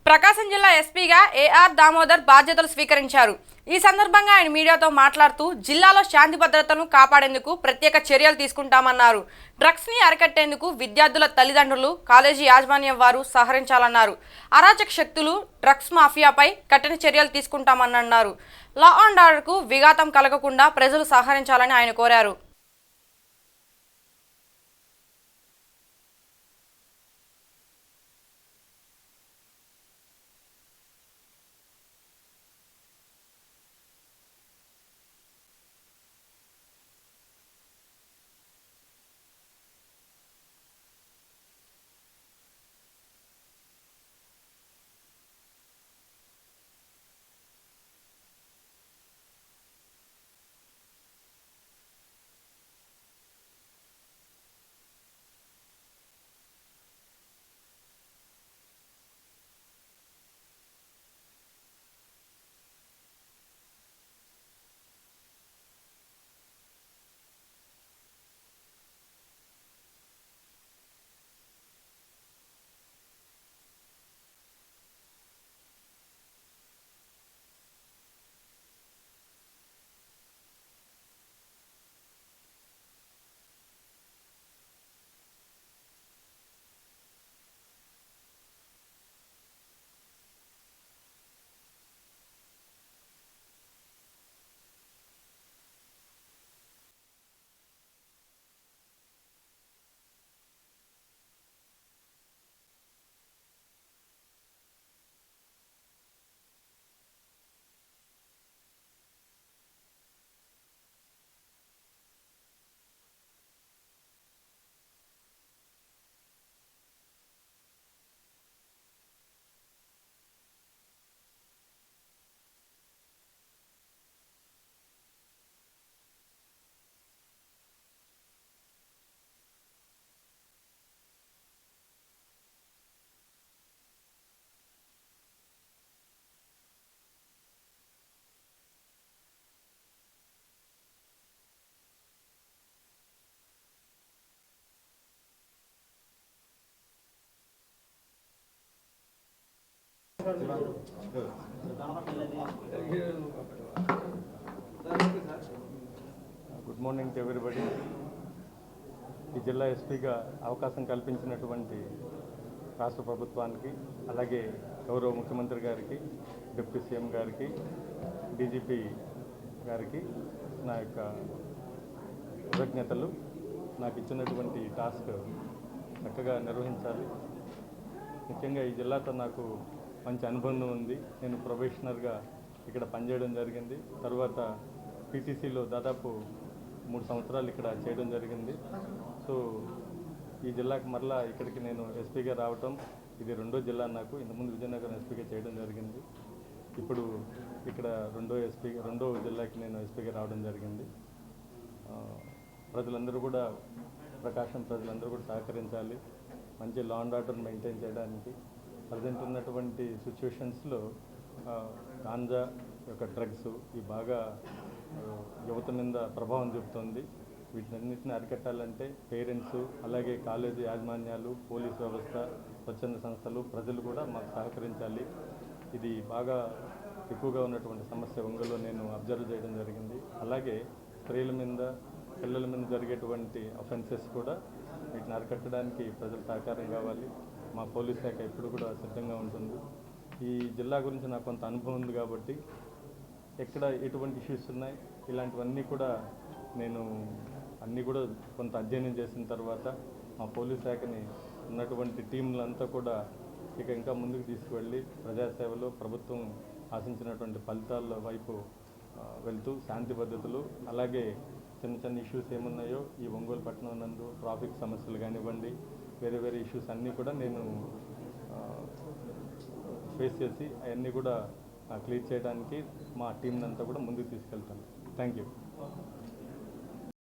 ప్రకాశం జిల్లా ఎస్పీగా ఏఆర్ దామోదర్ బాధ్యతలు స్వీకరించారు. ఈ సందర్భంగా ఆయన మీడియాతో మాట్లాడుతూ జిల్లాలో శాంతి భద్రతలను కాపాడేందుకు ప్రత్యేక చర్యలు తీసుకుంటామన్నారు. డ్రగ్స్ ని అరికట్టేందుకు విద్యార్థుల తల్లిదండ్రులు, కాలేజీ యాజమాన్యం వారు సహకరించాలన్నారు. అరాచక శక్తులు, డ్రగ్స్ మాఫియాపై కఠిన చర్యలు తీసుకుంటామన్నారు. లా అండ్ ఆర్డర్కు విఘాతం కలగకుండా ప్రజలు సహకరించాలని ఆయన కోరారు. Good morning to everybody. ఈ జిల్లా ఎస్పీగా అవకాశం కల్పించినటువంటి రాష్ట్ర ప్రభుత్వానికి, అలాగే గౌరవ ముఖ్యమంత్రి గారికి, డిప్యూటీ సీఎం గారికి, డీజీపీ గారికి నా యొక్క కృతజ్ఞతలు. నాకు ఇచ్చినటువంటి టాస్క్ చక్కగా నిర్వహించాలి. ముఖ్యంగా ఈ జిల్లాతో నాకు మంచి అనుబంధం ఉంది. నేను ప్రొఫెషనల్గా ఇక్కడ పనిచేయడం జరిగింది. తర్వాత పీటీసీలో దాదాపు 3 సంవత్సరాలు ఇక్కడ చేయడం జరిగింది. సో ఈ జిల్లాకు మరలా ఇక్కడికి నేను ఎస్పీగా రావటం ఇది రెండో జిల్లా. నాకు ఇంతకుముందు విజయనగరం ఎస్పీగా చేయడం జరిగింది. ఇప్పుడు ఇక్కడ రెండో జిల్లాకి నేను ఎస్పీగా రావడం జరిగింది. ప్రజలందరూ కూడా, ప్రకాశం ప్రజలందరూ కూడా సహకరించాలి మంచి లా అండ్ ఆర్డర్ మెయింటైన్ చేయడానికి. ప్రజెంట్ ఉన్నటువంటి సిచ్యువేషన్స్లో గాంజా యొక్క డ్రగ్స్ ఈ బాగా యువత మీద ప్రభావం చూపుతుంది. వీటన్నిటిని అరికట్టాలంటే పేరెంట్స్, అలాగే కాలేజీ యాజమాన్యాలు, పోలీస్ వ్యవస్థ, స్వచ్ఛంద సంస్థలు, ప్రజలు కూడా మాకు సహకరించాలి. ఇది బాగా ఎక్కువగా ఉన్నటువంటి సమస్య ఒంగోలులో నేను అబ్జర్వ్ చేయడం జరిగింది. అలాగే స్త్రీల మీద, పిల్లల మీద జరిగేటువంటి అఫెన్సెస్ కూడా వీటిని అరికట్టడానికి ప్రజల సహకారం కావాలి. మా పోలీస్ శాఖ ఎప్పుడు కూడా సిద్ధంగా ఉంటుంది. ఈ జిల్లా గురించి నాకు కొంత అనుభవం ఉంది కాబట్టి ఎక్కడ ఎటువంటి ఇష్యూస్ ఉన్నాయి ఇలాంటివన్నీ కూడా నేను కొంత అధ్యయనం చేసిన తర్వాత మా పోలీస్ శాఖని ఉన్నటువంటి టీంలంతా కూడా ఇంకా ముందుకు తీసుకువెళ్ళి ప్రజాసేవలో ప్రభుత్వం ఆశించినటువంటి ఫలితాల వైపు వెళ్తూ శాంతి భద్రతలు, అలాగే చిన్న ఇష్యూస్ ఏమున్నాయో ఈ ఒంగోలు పట్టణం నందు ట్రాఫిక్ సమస్యలు కానివ్వండి, వేరే ఇష్యూస్ అన్నీ కూడా నేను ఫేస్ చేసి అవన్నీ కూడా క్లియర్ చేయడానికి మా టీంనంతా కూడా ముందుకు తీసుకెళ్తాను. Thank you.